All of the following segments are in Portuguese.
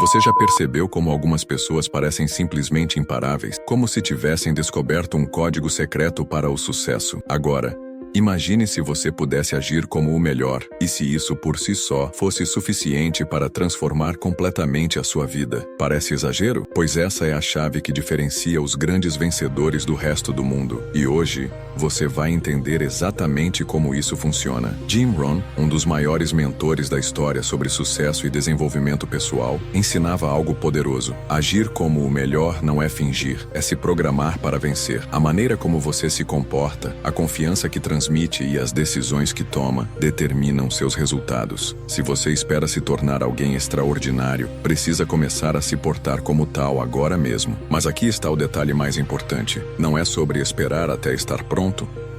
Você já percebeu como algumas pessoas parecem simplesmente imparáveis, como se tivessem descoberto um código secreto para o sucesso? Agora, imagine se você pudesse agir como o melhor, e se isso por si só fosse suficiente para transformar completamente a sua vida. Parece exagero? Pois essa é a chave que diferencia os grandes vencedores do resto do mundo. E hoje, você vai entender exatamente como isso funciona. Jim Rohn, um dos maiores mentores da história sobre sucesso e desenvolvimento pessoal, ensinava algo poderoso. Agir como o melhor não é fingir, é se programar para vencer. A maneira como você se comporta, a confiança que transmite e as decisões que toma determinam seus resultados. Se você espera se tornar alguém extraordinário, precisa começar a se portar como tal agora mesmo. Mas aqui está o detalhe mais importante. Não é sobre esperar até estar pronto,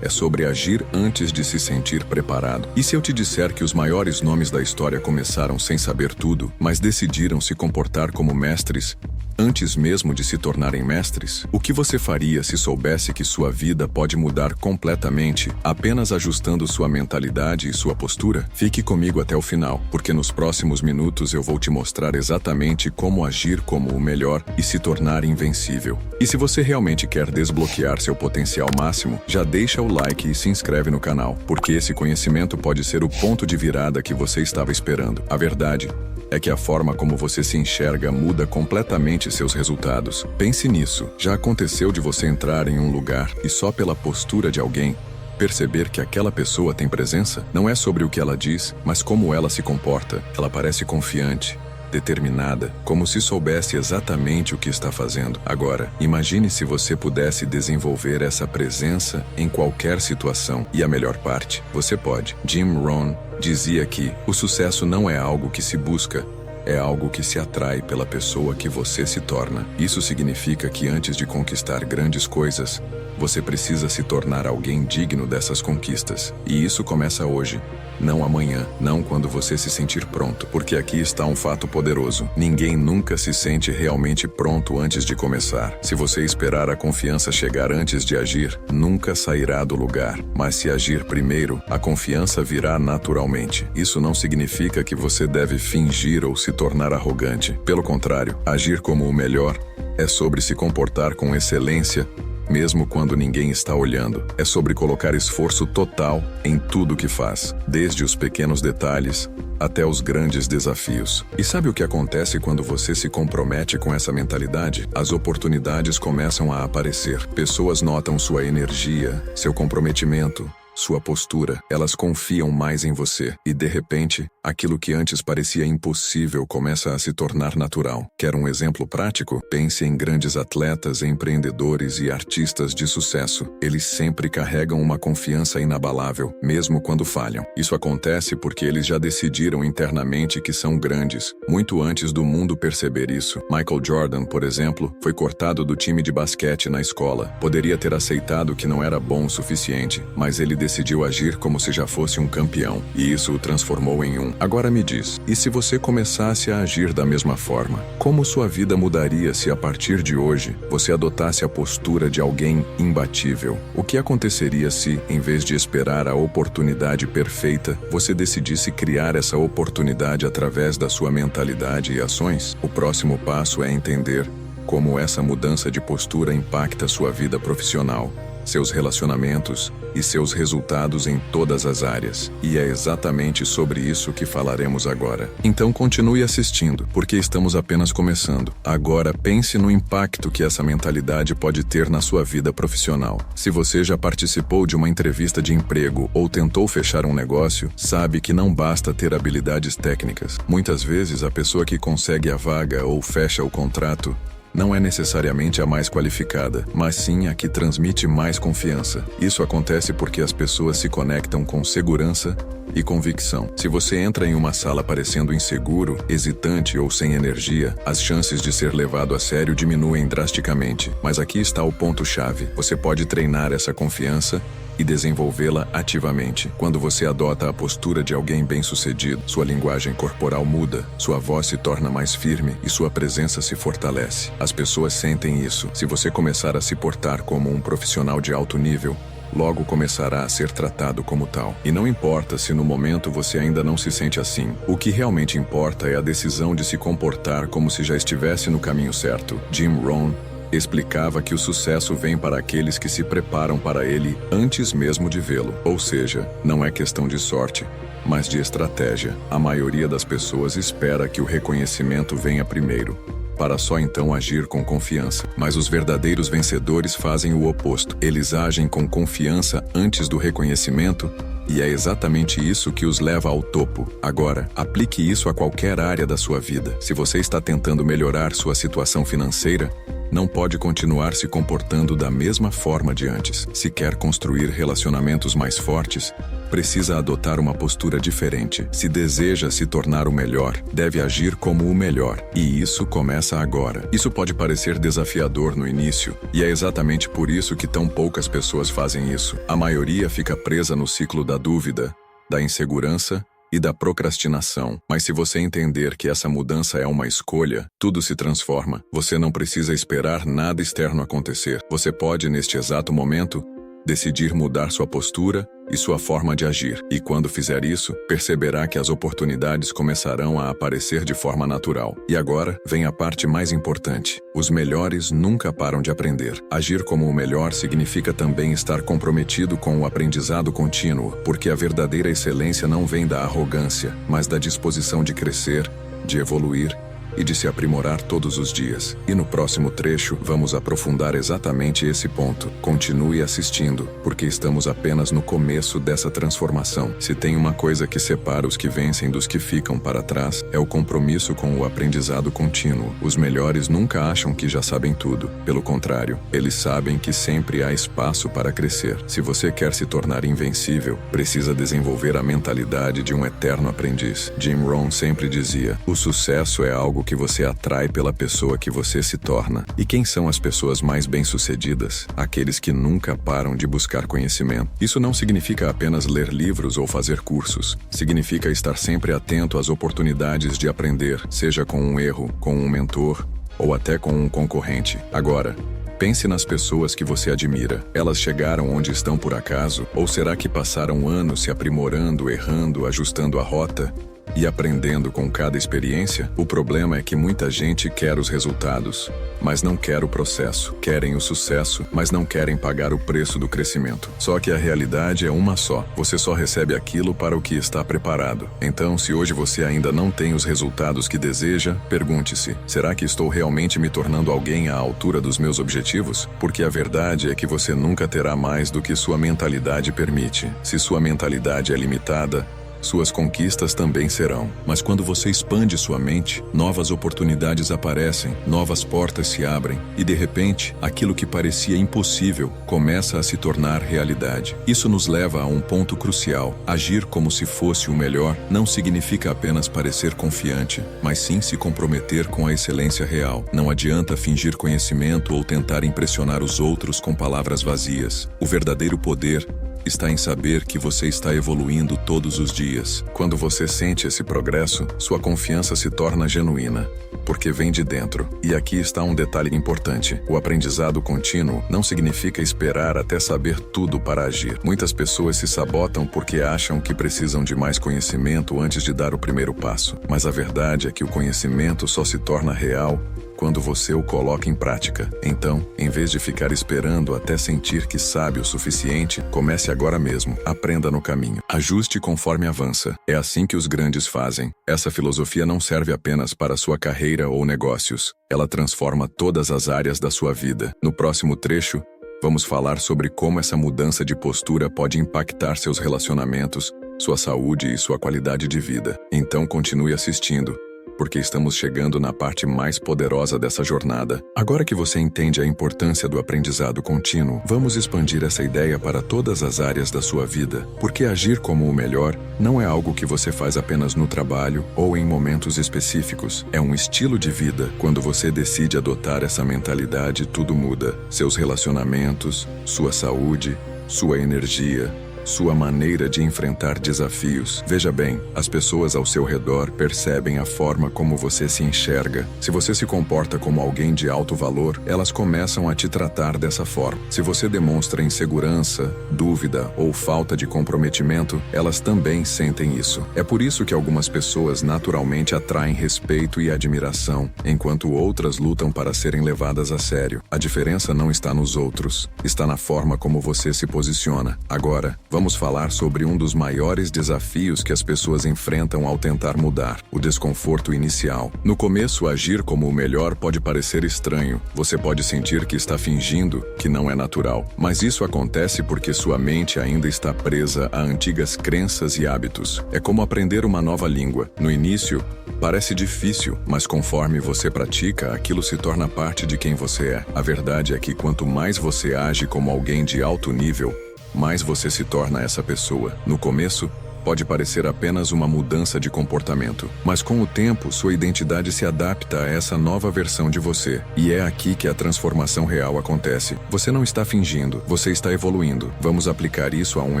é sobre agir antes de se sentir preparado. E se eu te disser que os maiores nomes da história começaram sem saber tudo, mas decidiram se comportar como mestres antes mesmo de se tornarem mestres? O que você faria se soubesse que sua vida pode mudar completamente apenas ajustando sua mentalidade e sua postura? Fique comigo até o final, porque nos próximos minutos eu vou te mostrar exatamente como agir como o melhor e se tornar invencível. E se você realmente quer desbloquear seu potencial máximo, já deixa o like e se inscreve no canal, porque esse conhecimento pode ser o ponto de virada que você estava esperando. A verdade é que a forma como você se enxerga muda completamente seus resultados. Pense nisso. Já aconteceu de você entrar em um lugar e só pela postura de alguém perceber que aquela pessoa tem presença? Não é sobre o que ela diz, mas como ela se comporta. Ela parece confiante, determinada, como se soubesse exatamente o que está fazendo. Agora, imagine se você pudesse desenvolver essa presença em qualquer situação. E a melhor parte, você pode. Jim Rohn dizia que o sucesso não é algo que se busca, é algo que se atrai pela pessoa que você se torna. Isso significa que antes de conquistar grandes coisas, você precisa se tornar alguém digno dessas conquistas. E isso começa hoje, não amanhã, não quando você se sentir pronto. Porque aqui está um fato poderoso. Ninguém nunca se sente realmente pronto antes de começar. Se você esperar a confiança chegar antes de agir, nunca sairá do lugar. Mas se agir primeiro, a confiança virá naturalmente. Isso não significa que você deve fingir ou se tornar arrogante. Pelo contrário, agir como o melhor é sobre se comportar com excelência, mesmo quando ninguém está olhando. É sobre colocar esforço total em tudo que faz, desde os pequenos detalhes até os grandes desafios. E sabe o que acontece quando você se compromete com essa mentalidade? As oportunidades começam a aparecer. Pessoas notam sua energia, seu comprometimento, sua postura. Elas confiam mais em você. E de repente, aquilo que antes parecia impossível começa a se tornar natural. Quer um exemplo prático? Pense em grandes atletas, empreendedores e artistas de sucesso. Eles sempre carregam uma confiança inabalável, mesmo quando falham. Isso acontece porque eles já decidiram internamente que são grandes, muito antes do mundo perceber isso. Michael Jordan, por exemplo, foi cortado do time de basquete na escola. Poderia ter aceitado que não era bom o suficiente, mas ele decidiu agir como se já fosse um campeão, e isso o transformou em um. Agora me diz, e se você começasse a agir da mesma forma? Como sua vida mudaria se a partir de hoje você adotasse a postura de alguém imbatível? O que aconteceria se, em vez de esperar a oportunidade perfeita, você decidisse criar essa oportunidade através da sua mentalidade e ações? O próximo passo é entender como essa mudança de postura impacta sua vida profissional, seus relacionamentos e seus resultados em todas as áreas. E é exatamente sobre isso que falaremos agora. Então continue assistindo, porque estamos apenas começando. Agora pense no impacto que essa mentalidade pode ter na sua vida profissional. Se você já participou de uma entrevista de emprego ou tentou fechar um negócio, sabe que não basta ter habilidades técnicas. Muitas vezes a pessoa que consegue a vaga ou fecha o contrato não é necessariamente a mais qualificada, mas sim a que transmite mais confiança. Isso acontece porque as pessoas se conectam com segurança e convicção. Se você entra em uma sala parecendo inseguro, hesitante ou sem energia, as chances de ser levado a sério diminuem drasticamente. Mas aqui está o ponto-chave. Você pode treinar essa confiança e desenvolvê-la ativamente. Quando você adota a postura de alguém bem-sucedido, sua linguagem corporal muda, sua voz se torna mais firme e sua presença se fortalece. As pessoas sentem isso. Se você começar a se portar como um profissional de alto nível, logo começará a ser tratado como tal. E não importa se no momento você ainda não se sente assim. O que realmente importa é a decisão de se comportar como se já estivesse no caminho certo. Jim Rohn explicava que o sucesso vem para aqueles que se preparam para ele antes mesmo de vê-lo. Ou seja, não é questão de sorte, mas de estratégia. A maioria das pessoas espera que o reconhecimento venha primeiro, para só então agir com confiança. Mas os verdadeiros vencedores fazem o oposto. Eles agem com confiança antes do reconhecimento, e é exatamente isso que os leva ao topo. Agora, aplique isso a qualquer área da sua vida. Se você está tentando melhorar sua situação financeira, não pode continuar se comportando da mesma forma de antes. Se quer construir relacionamentos mais fortes, precisa adotar uma postura diferente. Se deseja se tornar o melhor, deve agir como o melhor. E isso começa agora. Isso pode parecer desafiador no início, e é exatamente por isso que tão poucas pessoas fazem isso. A maioria fica presa no ciclo da dúvida, da insegurança e da procrastinação. Mas se você entender que essa mudança é uma escolha, tudo se transforma. Você não precisa esperar nada externo acontecer. Você pode, neste exato momento, decidir mudar sua postura e sua forma de agir. E quando fizer isso, perceberá que as oportunidades começarão a aparecer de forma natural. E agora vem a parte mais importante. Os melhores nunca param de aprender. Agir como o melhor significa também estar comprometido com o aprendizado contínuo, porque a verdadeira excelência não vem da arrogância, mas da disposição de crescer, de evoluir e de se aprimorar todos os dias. E no próximo trecho, vamos aprofundar exatamente esse ponto. Continue assistindo, porque estamos apenas no começo dessa transformação. Se tem uma coisa que separa os que vencem dos que ficam para trás, é o compromisso com o aprendizado contínuo. Os melhores nunca acham que já sabem tudo. Pelo contrário, eles sabem que sempre há espaço para crescer. Se você quer se tornar invencível, precisa desenvolver a mentalidade de um eterno aprendiz. Jim Rohn sempre dizia: o sucesso é algo que você atrai pela pessoa que você se torna. E quem são as pessoas mais bem-sucedidas? Aqueles que nunca param de buscar conhecimento. Isso não significa apenas ler livros ou fazer cursos. Significa estar sempre atento às oportunidades de aprender, seja com um erro, com um mentor ou até com um concorrente. Agora, pense nas pessoas que você admira. Elas chegaram onde estão por acaso? Ou será que passaram anos se aprimorando, errando, ajustando a rota e aprendendo com cada experiência? O problema é que muita gente quer os resultados, mas não quer o processo. Querem o sucesso, mas não querem pagar o preço do crescimento. Só que a realidade é uma só. Você só recebe aquilo para o que está preparado. Então, se hoje você ainda não tem os resultados que deseja, pergunte-se: será que estou realmente me tornando alguém à altura dos meus objetivos? Porque a verdade é que você nunca terá mais do que sua mentalidade permite. Se sua mentalidade é limitada, suas conquistas também serão. Mas quando você expande sua mente, novas oportunidades aparecem, novas portas se abrem, e de repente, aquilo que parecia impossível começa a se tornar realidade. Isso nos leva a um ponto crucial. Agir como se fosse o melhor não significa apenas parecer confiante, mas sim se comprometer com a excelência real. Não adianta fingir conhecimento ou tentar impressionar os outros com palavras vazias. O verdadeiro poder está em saber que você está evoluindo todos os dias. Quando você sente esse progresso, sua confiança se torna genuína, porque vem de dentro. E aqui está um detalhe importante. O aprendizado contínuo não significa esperar até saber tudo para agir. Muitas pessoas se sabotam porque acham que precisam de mais conhecimento antes de dar o primeiro passo. Mas a verdade é que o conhecimento só se torna real quando você o coloca em prática. Então, em vez de ficar esperando até sentir que sabe o suficiente, comece agora mesmo. Aprenda no caminho. Ajuste conforme avança. É assim que os grandes fazem. Essa filosofia não serve apenas para sua carreira ou negócios. Ela transforma todas as áreas da sua vida. No próximo trecho, vamos falar sobre como essa mudança de postura pode impactar seus relacionamentos, sua saúde e sua qualidade de vida. Então continue assistindo, porque estamos chegando na parte mais poderosa dessa jornada. Agora que você entende a importância do aprendizado contínuo, vamos expandir essa ideia para todas as áreas da sua vida, porque agir como o melhor não é algo que você faz apenas no trabalho ou em momentos específicos. É um estilo de vida. Quando você decide adotar essa mentalidade, tudo muda. Seus relacionamentos, sua saúde, sua energia, sua maneira de enfrentar desafios. Veja bem, as pessoas ao seu redor percebem a forma como você se enxerga. Se você se comporta como alguém de alto valor, elas começam a te tratar dessa forma. Se você demonstra insegurança, dúvida ou falta de comprometimento, elas também sentem isso. É por isso que algumas pessoas naturalmente atraem respeito e admiração, enquanto outras lutam para serem levadas a sério. A diferença não está nos outros, está na forma como você se posiciona. Agora, vamos falar sobre um dos maiores desafios que as pessoas enfrentam ao tentar mudar: o desconforto inicial. No começo, agir como o melhor pode parecer estranho. Você pode sentir que está fingindo, que não é natural. Mas isso acontece porque sua mente ainda está presa a antigas crenças e hábitos. É como aprender uma nova língua. No início, parece difícil, mas conforme você pratica, aquilo se torna parte de quem você é. A verdade é que quanto mais você age como alguém de alto nível, mais você se torna essa pessoa. No começo, pode parecer apenas uma mudança de comportamento, mas com o tempo, sua identidade se adapta a essa nova versão de você. E é aqui que a transformação real acontece. Você não está fingindo, você está evoluindo. Vamos aplicar isso a um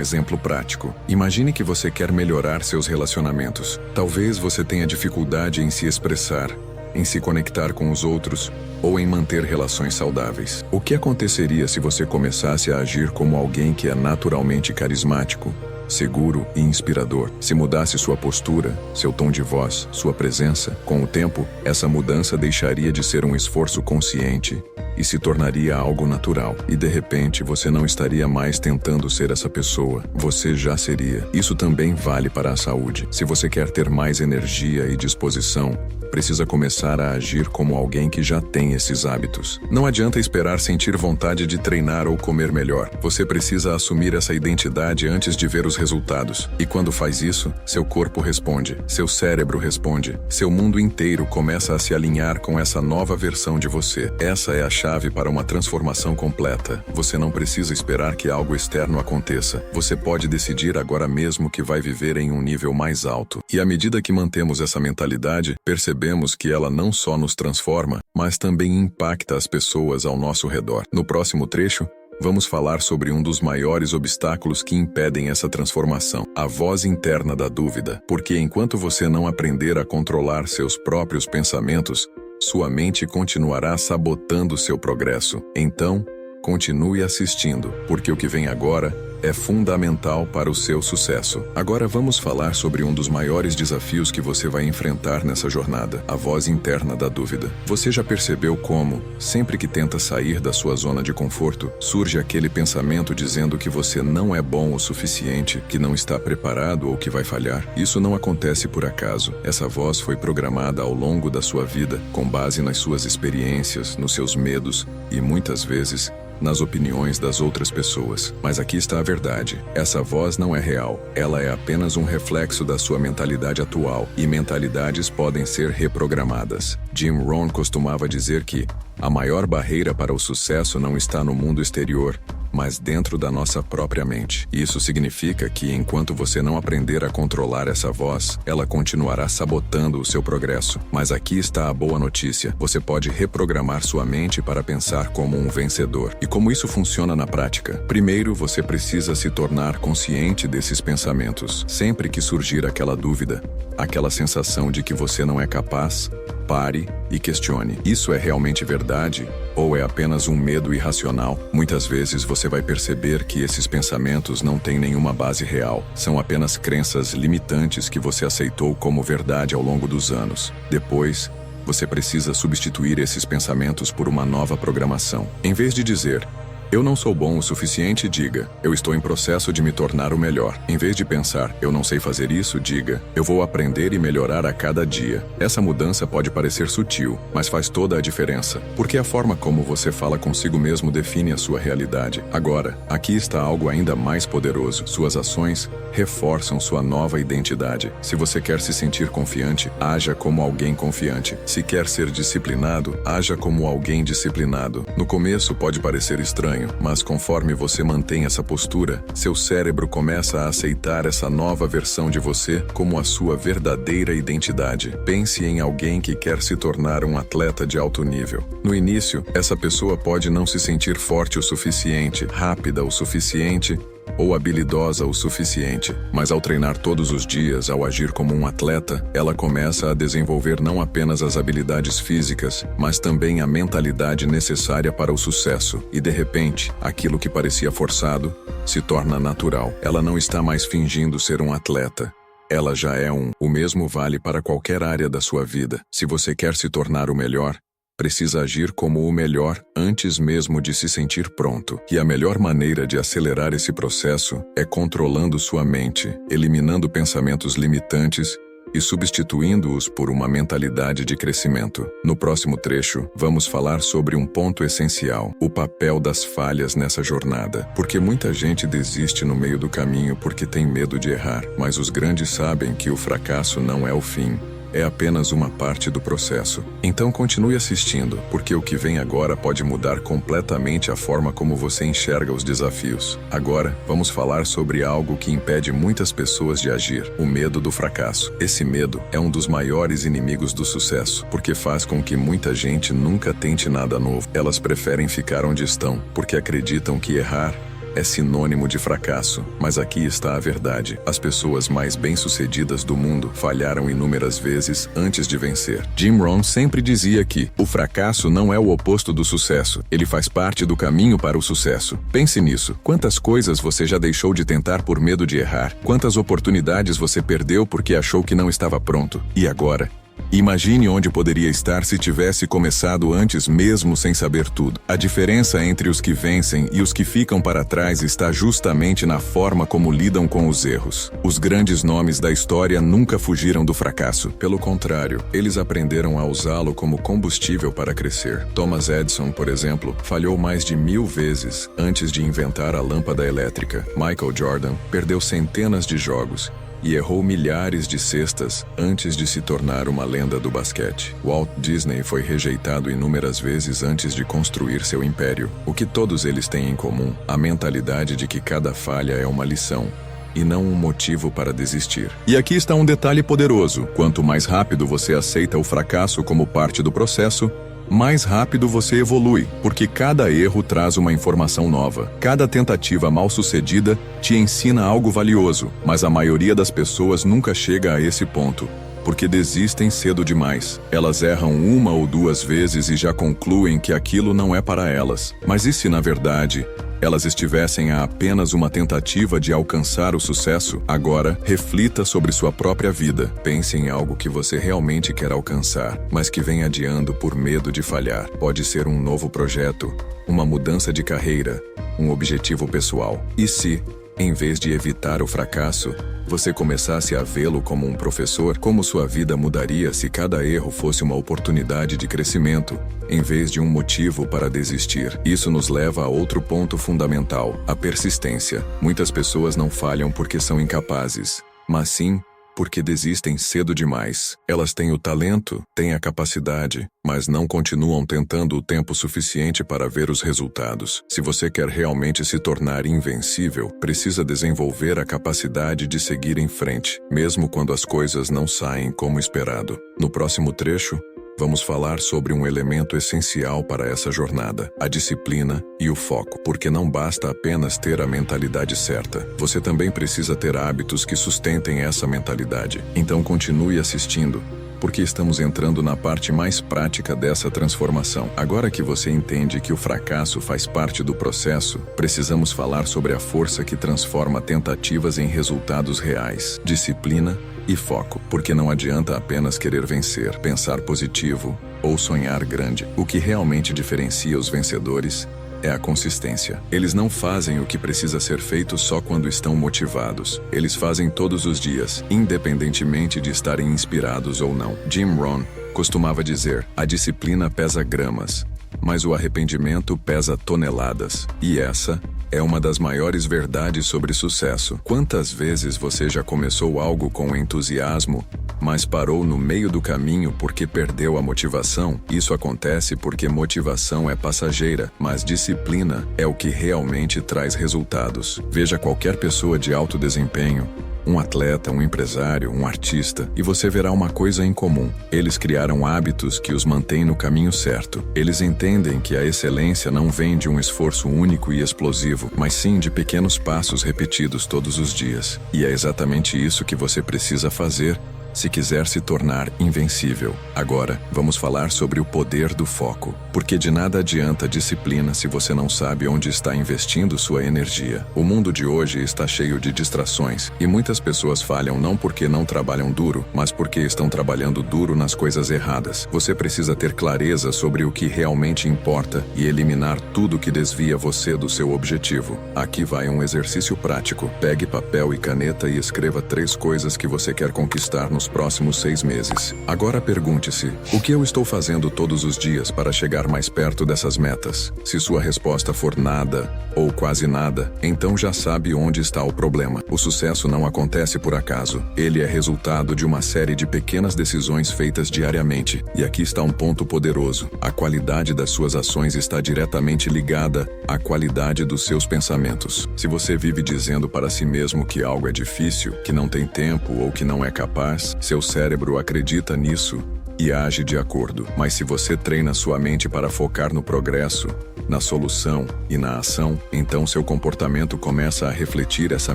exemplo prático. Imagine que você quer melhorar seus relacionamentos. Talvez você tenha dificuldade em se expressar, em se conectar com os outros ou em manter relações saudáveis. O que aconteceria se você começasse a agir como alguém que é naturalmente carismático, seguro e inspirador? Se mudasse sua postura, seu tom de voz, sua presença, com o tempo, essa mudança deixaria de ser um esforço consciente e se tornaria algo natural. E de repente, você não estaria mais tentando ser essa pessoa, você já seria. Isso também vale para a saúde. Se você quer ter mais energia e disposição, precisa começar a agir como alguém que já tem esses hábitos. Não adianta esperar sentir vontade de treinar ou comer melhor. Você precisa assumir essa identidade antes de ver os resultados. E quando faz isso, seu corpo responde, seu cérebro responde, seu mundo inteiro começa a se alinhar com essa nova versão de você. Essa é a chave para uma transformação completa. Você não precisa esperar que algo externo aconteça. Você pode decidir agora mesmo que vai viver em um nível mais alto. E à medida que mantemos essa mentalidade, percebemos que ela não só nos transforma, mas também impacta as pessoas ao nosso redor. No próximo trecho, vamos falar sobre um dos maiores obstáculos que impedem essa transformação: a voz interna da dúvida. Porque enquanto você não aprender a controlar seus próprios pensamentos, sua mente continuará sabotando seu progresso. Então, continue assistindo, porque o que vem agora é fundamental para o seu sucesso. Agora vamos falar sobre um dos maiores desafios que você vai enfrentar nessa jornada: a voz interna da dúvida. Você já percebeu como, sempre que tenta sair da sua zona de conforto, surge aquele pensamento dizendo que você não é bom o suficiente, que não está preparado ou que vai falhar? Isso não acontece por acaso. Essa voz foi programada ao longo da sua vida, com base nas suas experiências, nos seus medos e, muitas vezes, nas opiniões das outras pessoas. Mas aqui está a verdade: essa voz não é real. Ela é apenas um reflexo da sua mentalidade atual, e mentalidades podem ser reprogramadas. Jim Rohn costumava dizer que a maior barreira para o sucesso não está no mundo exterior, mas dentro da nossa própria mente. Isso significa que enquanto você não aprender a controlar essa voz, ela continuará sabotando o seu progresso. Mas aqui está a boa notícia: você pode reprogramar sua mente para pensar como um vencedor. E como isso funciona na prática? Primeiro, você precisa se tornar consciente desses pensamentos. Sempre que surgir aquela dúvida, aquela sensação de que você não é capaz, pare e questione. Isso é realmente verdade? Ou é apenas um medo irracional? Muitas vezes você vai perceber que esses pensamentos não têm nenhuma base real. São apenas crenças limitantes que você aceitou como verdade ao longo dos anos. Depois, você precisa substituir esses pensamentos por uma nova programação. Em vez de dizer, eu não sou bom o suficiente, diga, eu estou em processo de me tornar o melhor. Em vez de pensar, eu não sei fazer isso, diga, eu vou aprender e melhorar a cada dia. Essa mudança pode parecer sutil, mas faz toda a diferença, porque a forma como você fala consigo mesmo define a sua realidade. Agora, aqui está algo ainda mais poderoso: suas ações reforçam sua nova identidade. Se você quer se sentir confiante, haja como alguém confiante. Se quer ser disciplinado, haja como alguém disciplinado. No começo pode parecer estranho, mas conforme você mantém essa postura, seu cérebro começa a aceitar essa nova versão de você como a sua verdadeira identidade. Pense em alguém que quer se tornar um atleta de alto nível. No início, essa pessoa pode não se sentir forte o suficiente, rápida o suficiente, ou habilidosa o suficiente, mas ao treinar todos os dias, ao agir como um atleta, ela começa a desenvolver não apenas as habilidades físicas, mas também a mentalidade necessária para o sucesso. E de repente, aquilo que parecia forçado se torna natural. Ela não está mais fingindo ser um atleta. Ela já é um. O mesmo vale para qualquer área da sua vida. Se você quer se tornar o melhor, precisa agir como o melhor antes mesmo de se sentir pronto. E a melhor maneira de acelerar esse processo é controlando sua mente, eliminando pensamentos limitantes e substituindo-os por uma mentalidade de crescimento. No próximo trecho, vamos falar sobre um ponto essencial: o papel das falhas nessa jornada. Porque muita gente desiste no meio do caminho porque tem medo de errar, mas os grandes sabem que o fracasso não é o fim. É apenas uma parte do processo. Então continue assistindo, porque o que vem agora pode mudar completamente a forma como você enxerga os desafios. Agora, vamos falar sobre algo que impede muitas pessoas de agir: o medo do fracasso. Esse medo é um dos maiores inimigos do sucesso, porque faz com que muita gente nunca tente nada novo. Elas preferem ficar onde estão, porque acreditam que errar é sinônimo de fracasso. Mas aqui está a verdade: as pessoas mais bem-sucedidas do mundo falharam inúmeras vezes antes de vencer. Jim Rohn sempre dizia que o fracasso não é o oposto do sucesso, ele faz parte do caminho para o sucesso. Pense nisso. Quantas coisas você já deixou de tentar por medo de errar? Quantas oportunidades você perdeu porque achou que não estava pronto? E agora? Imagine onde poderia estar se tivesse começado antes, mesmo sem saber tudo. A diferença entre os que vencem e os que ficam para trás está justamente na forma como lidam com os erros. Os grandes nomes da história nunca fugiram do fracasso. Pelo contrário, eles aprenderam a usá-lo como combustível para crescer. Thomas Edison, por exemplo, falhou mais de 1000 vezes antes de inventar a lâmpada elétrica. Michael Jordan perdeu centenas de jogos e errou milhares de cestas antes de se tornar uma lenda do basquete. Walt Disney foi rejeitado inúmeras vezes antes de construir seu império. O que todos eles têm em comum? A mentalidade de que cada falha é uma lição, e não um motivo para desistir. E aqui está um detalhe poderoso: quanto mais rápido você aceita o fracasso como parte do processo, mais rápido você evolui, porque cada erro traz uma informação nova. Cada tentativa mal-sucedida te ensina algo valioso, mas a maioria das pessoas nunca chega a esse ponto, porque desistem cedo demais. Elas erram 1 ou 2 vezes e já concluem que aquilo não é para elas. Mas e se, na verdade, elas estivessem a apenas uma tentativa de alcançar o sucesso? Agora, reflita sobre sua própria vida. Pense em algo que você realmente quer alcançar, mas que vem adiando por medo de falhar. Pode ser um novo projeto, uma mudança de carreira, um objetivo pessoal. E se, em vez de evitar o fracasso, você começasse a vê-lo como um professor? Como sua vida mudaria se cada erro fosse uma oportunidade de crescimento, em vez de um motivo para desistir? Isso nos leva a outro ponto fundamental: a persistência. Muitas pessoas não falham porque são incapazes, mas sim porque desistem cedo demais. Elas têm o talento, têm a capacidade, mas não continuam tentando o tempo suficiente para ver os resultados. Se você quer realmente se tornar invencível, precisa desenvolver a capacidade de seguir em frente, mesmo quando as coisas não saem como esperado. No próximo trecho, vamos falar sobre um elemento essencial para essa jornada: a disciplina e o foco. Porque não basta apenas ter a mentalidade certa, você também precisa ter hábitos que sustentem essa mentalidade. Então continue assistindo, porque estamos entrando na parte mais prática dessa transformação. Agora que você entende que o fracasso faz parte do processo, precisamos falar sobre a força que transforma tentativas em resultados reais: disciplina e foco. Porque não adianta apenas querer vencer, pensar positivo ou sonhar grande. O que realmente diferencia os vencedores é a consistência. Eles não fazem o que precisa ser feito só quando estão motivados. Eles fazem todos os dias, independentemente de estarem inspirados ou não. Jim Rohn costumava dizer: a disciplina pesa gramas, mas o arrependimento pesa toneladas. E essa é uma das maiores verdades sobre sucesso. Quantas vezes você já começou algo com entusiasmo, mas parou no meio do caminho porque perdeu a motivação? Isso acontece porque motivação é passageira, mas disciplina é o que realmente traz resultados. Veja qualquer pessoa de alto desempenho. um atleta, um empresário, um artista, e você verá uma coisa em comum. Eles criaram hábitos que os mantêm no caminho certo. Eles entendem que a excelência não vem de um esforço único e explosivo, mas sim de pequenos passos repetidos todos os dias. E é exatamente isso que você precisa fazer se quiser se tornar invencível. Agora, vamos falar sobre o poder do foco. Porque de nada adianta disciplina se você não sabe onde está investindo sua energia. O mundo de hoje está cheio de distrações, e muitas pessoas falham não porque não trabalham duro, mas porque estão trabalhando duro nas coisas erradas. Você precisa ter clareza sobre o que realmente importa e eliminar tudo que desvia você do seu objetivo. Aqui vai um exercício prático. Pegue papel e caneta e escreva 3 coisas que você quer conquistar nos próximos 6 meses. Agora pergunte-se: o que eu estou fazendo todos os dias para chegar mais perto dessas metas? Se sua resposta for nada ou quase nada, então já sabe onde está o problema. O sucesso não acontece por acaso. Ele é resultado de uma série de pequenas decisões feitas diariamente. E aqui está um ponto poderoso. A qualidade das suas ações está diretamente ligada à qualidade dos seus pensamentos. Se você vive dizendo para si mesmo que algo é difícil, que não tem tempo ou que não é capaz, seu cérebro acredita nisso e age de acordo. Mas se você treina sua mente para focar no progresso, na solução e na ação, então seu comportamento começa a refletir essa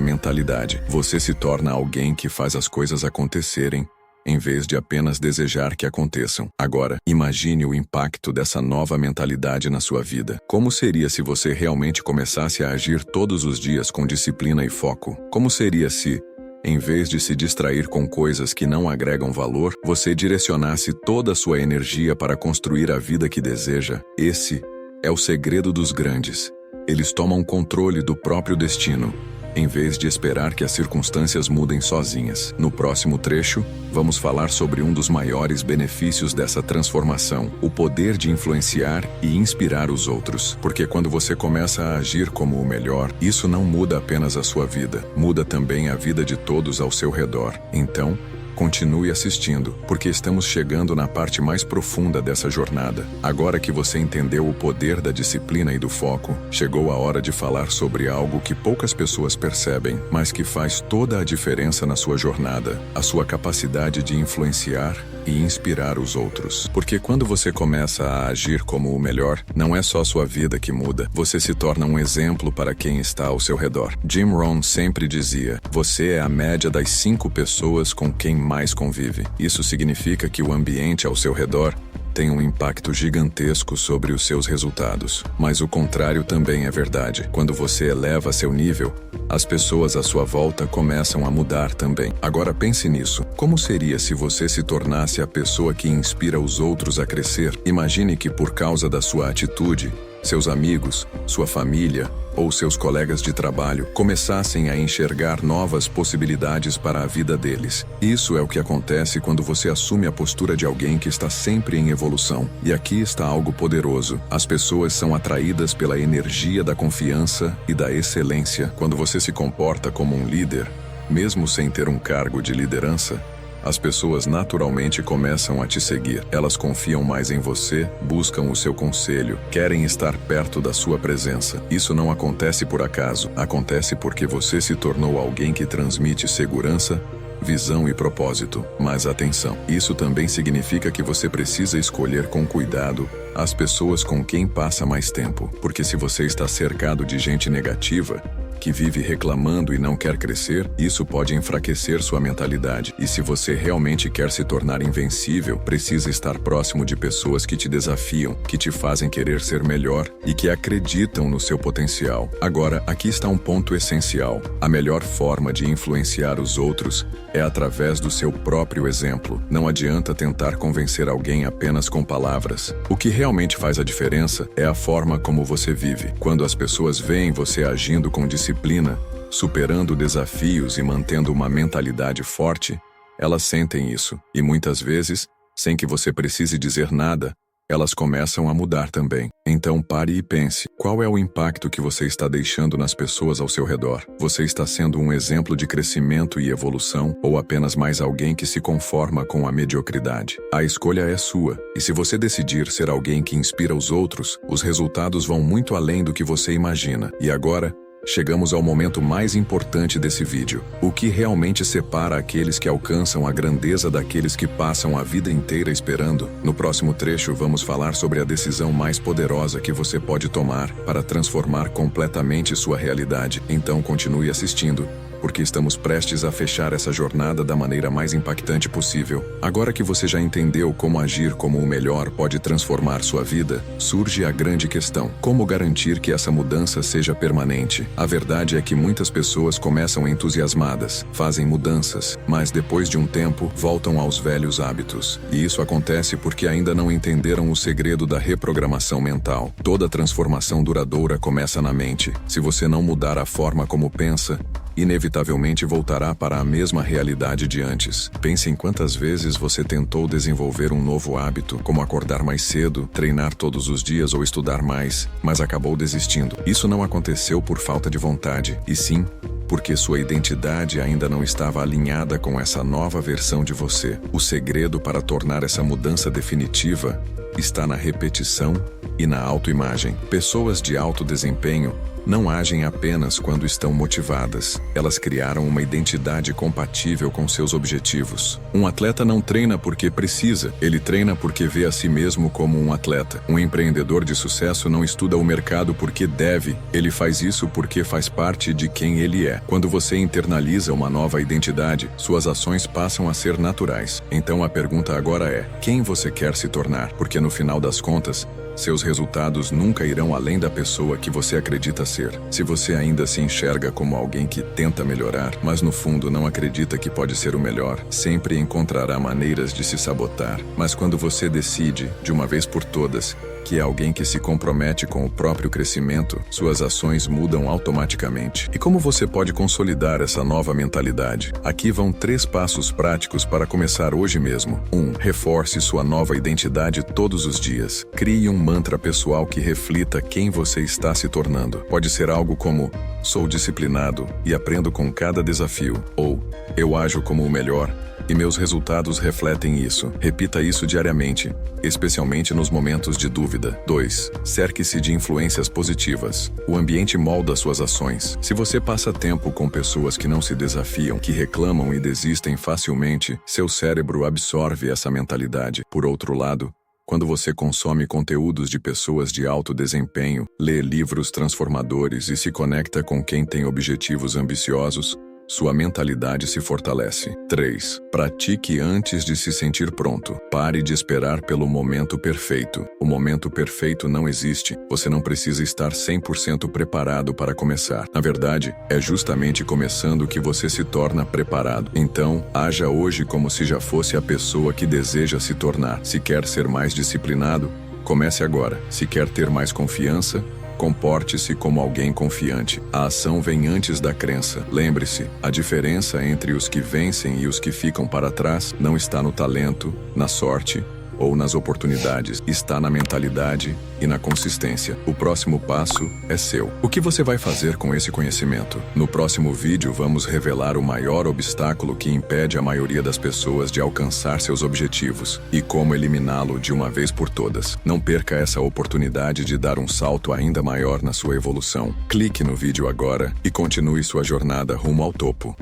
mentalidade. Você se torna alguém que faz as coisas acontecerem, em vez de apenas desejar que aconteçam. Agora, imagine o impacto dessa nova mentalidade na sua vida. Como seria se você realmente começasse a agir todos os dias com disciplina e foco? Como seria se, em vez de se distrair com coisas que não agregam valor, você direcionasse toda a sua energia para construir a vida que deseja? Esse é o segredo dos grandes. Eles tomam controle do próprio destino, em vez de esperar que as circunstâncias mudem sozinhas. No próximo trecho, vamos falar sobre um dos maiores benefícios dessa transformação: o poder de influenciar e inspirar os outros. Porque quando você começa a agir como o melhor, isso não muda apenas a sua vida, muda também a vida de todos ao seu redor. Então, continue assistindo, porque estamos chegando na parte mais profunda dessa jornada. Agora que você entendeu o poder da disciplina e do foco, chegou a hora de falar sobre algo que poucas pessoas percebem, mas que faz toda a diferença na sua jornada: a sua capacidade de influenciar e inspirar os outros. Porque quando você começa a agir como o melhor, não é só sua vida que muda, você se torna um exemplo para quem está ao seu redor. Jim Rohn sempre dizia: você é a média das 5 pessoas com quem mais convive. Isso significa que o ambiente ao seu redor tem um impacto gigantesco sobre os seus resultados. Mas o contrário também é verdade. Quando você eleva seu nível, as pessoas à sua volta começam a mudar também. Agora pense nisso. Como seria se você se tornasse a pessoa que inspira os outros a crescer? Imagine que, por causa da sua atitude, seus amigos, sua família ou seus colegas de trabalho começassem a enxergar novas possibilidades para a vida deles. Isso é o que acontece quando você assume a postura de alguém que está sempre em evolução. E aqui está algo poderoso: as pessoas são atraídas pela energia da confiança e da excelência. Quando você se comporta como um líder, mesmo sem ter um cargo de liderança, as pessoas naturalmente começam a te seguir. Elas confiam mais em você, buscam o seu conselho, querem estar perto da sua presença. Isso não acontece por acaso. Acontece porque você se tornou alguém que transmite segurança, visão e propósito. Mas atenção, isso também significa que você precisa escolher com cuidado as pessoas com quem passa mais tempo. Porque se você está cercado de gente negativa, que vive reclamando e não quer crescer, isso pode enfraquecer sua mentalidade. E se você realmente quer se tornar invencível, precisa estar próximo de pessoas que te desafiam, que te fazem querer ser melhor e que acreditam no seu potencial. Agora, aqui está um ponto essencial: a melhor forma de influenciar os outros é através do seu próprio exemplo. Não adianta tentar convencer alguém apenas com palavras. O que realmente faz a diferença é a forma como você vive. Quando as pessoas veem você agindo com disciplina, superando desafios e mantendo uma mentalidade forte, elas sentem isso. E muitas vezes, sem que você precise dizer nada, elas começam a mudar também. Então pare e pense: qual é o impacto que você está deixando nas pessoas ao seu redor? Você está sendo um exemplo de crescimento e evolução, ou apenas mais alguém que se conforma com a mediocridade? A escolha é sua, e se você decidir ser alguém que inspira os outros, os resultados vão muito além do que você imagina. E agora, Chegamos ao momento mais importante desse vídeo. O que realmente separa aqueles que alcançam a grandeza daqueles que passam a vida inteira esperando? No próximo trecho vamos falar sobre a decisão mais poderosa que você pode tomar para transformar completamente sua realidade. Então continue assistindo, porque estamos prestes a fechar essa jornada da maneira mais impactante possível. Agora que você já entendeu como agir como o melhor pode transformar sua vida, surge a grande questão: como garantir que essa mudança seja permanente? A verdade é que muitas pessoas começam entusiasmadas, fazem mudanças, mas depois de um tempo voltam aos velhos hábitos. E isso acontece porque ainda não entenderam o segredo da reprogramação mental. Toda transformação duradoura começa na mente. Se você não mudar a forma como pensa, inevitavelmente voltará para a mesma realidade de antes. Pense em quantas vezes você tentou desenvolver um novo hábito, como acordar mais cedo, treinar todos os dias ou estudar mais, mas acabou desistindo. Isso não aconteceu por falta de vontade, e sim porque sua identidade ainda não estava alinhada com essa nova versão de você. O segredo para tornar essa mudança definitiva está na repetição e na autoimagem. Pessoas de alto desempenho não agem apenas quando estão motivadas. Elas criaram uma identidade compatível com seus objetivos. Um atleta não treina porque precisa, ele treina porque vê a si mesmo como um atleta. Um empreendedor de sucesso não estuda o mercado porque deve, ele faz isso porque faz parte de quem ele é. Quando você internaliza uma nova identidade, suas ações passam a ser naturais. Então a pergunta agora é: quem você quer se tornar? Porque no final das contas, seus resultados nunca irão além da pessoa que você acredita ser. Se você ainda se enxerga como alguém que tenta melhorar, mas no fundo não acredita que pode ser o melhor, sempre encontrará maneiras de se sabotar. Mas quando você decide, de uma vez por todas, que é alguém que se compromete com o próprio crescimento, suas ações mudam automaticamente. E como você pode consolidar essa nova mentalidade? Aqui vão 3 passos práticos para começar hoje mesmo. 1. Reforce sua nova identidade todos os dias. Crie um mantra pessoal que reflita quem você está se tornando. Pode ser algo como: sou disciplinado e aprendo com cada desafio, ou eu ajo como o melhor e meus resultados refletem isso. Repita isso diariamente, especialmente nos momentos de dúvida. 2. Cerque-se de influências positivas. O ambiente molda suas ações. Se você passa tempo com pessoas que não se desafiam, que reclamam e desistem facilmente, seu cérebro absorve essa mentalidade. Por outro lado, quando você consome conteúdos de pessoas de alto desempenho, lê livros transformadores e se conecta com quem tem objetivos ambiciosos, sua mentalidade se fortalece. 3. Pratique antes de se sentir pronto. Pare de esperar pelo momento perfeito. O momento perfeito não existe. Você não precisa estar 100% preparado para começar. Na verdade, é justamente começando que você se torna preparado. Então, haja hoje como se já fosse a pessoa que deseja se tornar. Se quer ser mais disciplinado, comece agora. Se quer ter mais confiança, comporte-se como alguém confiante. A ação vem antes da crença. Lembre-se, a diferença entre os que vencem e os que ficam para trás não está no talento, na sorte ou nas oportunidades. Está na mentalidade e na consistência. O próximo passo é seu. O que você vai fazer com esse conhecimento? No próximo vídeo vamos revelar o maior obstáculo que impede a maioria das pessoas de alcançar seus objetivos e como eliminá-lo de uma vez por todas. Não perca essa oportunidade de dar um salto ainda maior na sua evolução. Clique no vídeo agora e continue sua jornada rumo ao topo.